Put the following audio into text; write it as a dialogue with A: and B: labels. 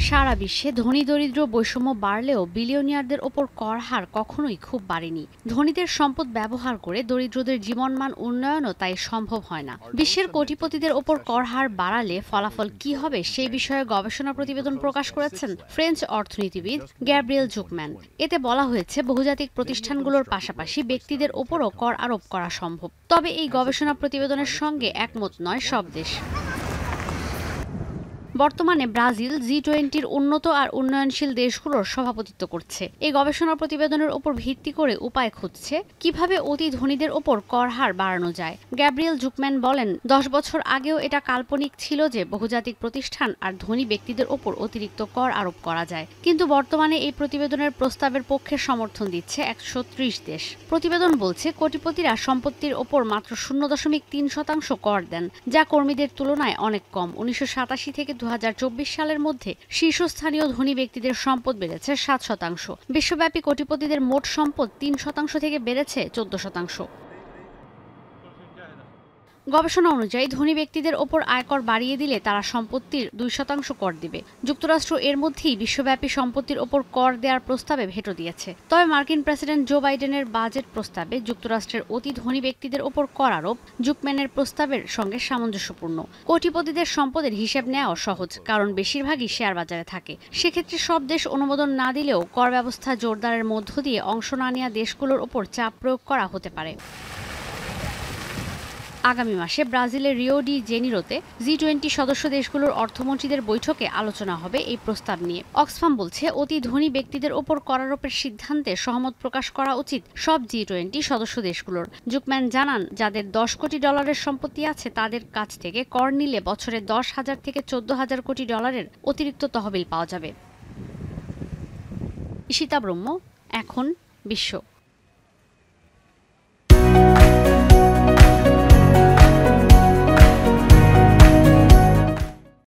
A: সারা বিশ্বে ধনী দরিদ্র বৈষম্য বাড়লেও বিলিয়নিয়ারদের ওপর কর হার কখনোই খুব বাড়েনি। ধনীদের সম্পদ ব্যবহার করে দরিদ্রদের জীবনমান উন্নয়নও তাই সম্ভব হয় না। বিশ্বের কোটিপতিদের ওপর কর হার বাড়ালে ফলাফল কি হবে সেই বিষয়ে গবেষণা প্রতিবেদন প্রকাশ করেছেন ফ্রেঞ্চ অর্থনীতিবিদ গ্যাব্রিয়েল জুকম্যান। এতে বলা হয়েছে বহুজাতিক প্রতিষ্ঠানগুলোর পাশাপাশি ব্যক্তিদের ওপরও কর আরোপ করা সম্ভব। তবে এই গবেষণা প্রতিবেদনের সঙ্গে একমত নয় সব দেশ। বর্তমানে ব্রাজিল G20-র উন্নত আর উন্নয়নশীল দেশগুলোর সভাপতিত্ব করছে। এই গবেষণা প্রতিবেদনের উপর ভিত্তি করে উপায় খুঁজছে কিভাবে অতি ধনীদের ওপর কর হার বাড়ানো যায়। গ্যাব্রিয়েল জুকম্যান বলেন, 10 বছর আগেও এটা কাল্পনিক ছিল যে বহুজাতিক প্রতিষ্ঠান আর ধনী ব্যক্তিদের ওপর অতিরিক্ত কর আরোপ করা যায়। কিন্তু বর্তমানে এই প্রতিবেদনের প্রস্তাবের পক্ষে সমর্থন দিচ্ছে 130 দেশ। প্রতিবেদন বলছে কোটিপতিরা সম্পত্তির ওপর মাত্র 0.3% কর দেন, যা কর্মীদের তুলনায় অনেক কম। 1987 থেকে 2024 সালের মধ্যে শীর্ষস্থানীয় ধনী ব্যক্তিদের সম্পদ বেড়েছে 7%। বিশ্বব্যাপী কোটিপতিদের মোট সম্পদ 3% থেকে বেড়েছে 14%। গবেষণা অনুযায়ী ধনী ব্যক্তিদের ওপর আয়কর বাড়িয়ে দিলে তারা সম্পত্তির 2% কর দিবে। যুক্তরাষ্ট্র এর মধ্যেই বিশ্বব্যাপী সম্পত্তির ওপর কর দেওয়ার প্রস্তাবে ভেটো দিয়েছে। তবে মার্কিন প্রেসিডেন্ট জো বাইডেনের বাজেট প্রস্তাবে যুক্তরাষ্ট্রের অতি ধনী ব্যক্তিদের ওপর কর আরোপ জুকম্যানের প্রস্তাবের সঙ্গে সামঞ্জস্যপূর্ণ। কোটিপতিদের সম্পদের হিসেব নেওয়া সহজ, কারণ বেশিরভাগই শেয়ার বাজারে থাকে। সেক্ষেত্রে সব দেশ অনুমোদন না দিলেও কর ব্যবস্থা জোরদারের মধ্য দিয়ে অংশ না নেওয়া দেশগুলোর ওপর চাপ প্রয়োগ করা হতে পারে। আগামী মাসে ব্রাজিলের রিও ডি জেনিরোতে G20 সদস্য দেশগুলোর অর্থমন্ত্রীদের বৈঠকে আলোচনা হবে এই প্রস্তাব নিয়ে। অক্সফাম বলছে, অতি ধনী ব্যক্তিদের ওপর কর আরোপের সিদ্ধান্তে সহমত প্রকাশ করা উচিত সব G20 সদস্য দেশগুলোর। জুকম্যান জানান, যাদের $10 কোটি সম্পত্তি আছে তাদের কাছ থেকে কর নিলে বছরে 10,000 থেকে 14,000 কোটি ডলারের অতিরিক্ত তহবিল পাওয়া যাবে। ঈশিতা ব্রহ্ম, এখন বিশ্ব।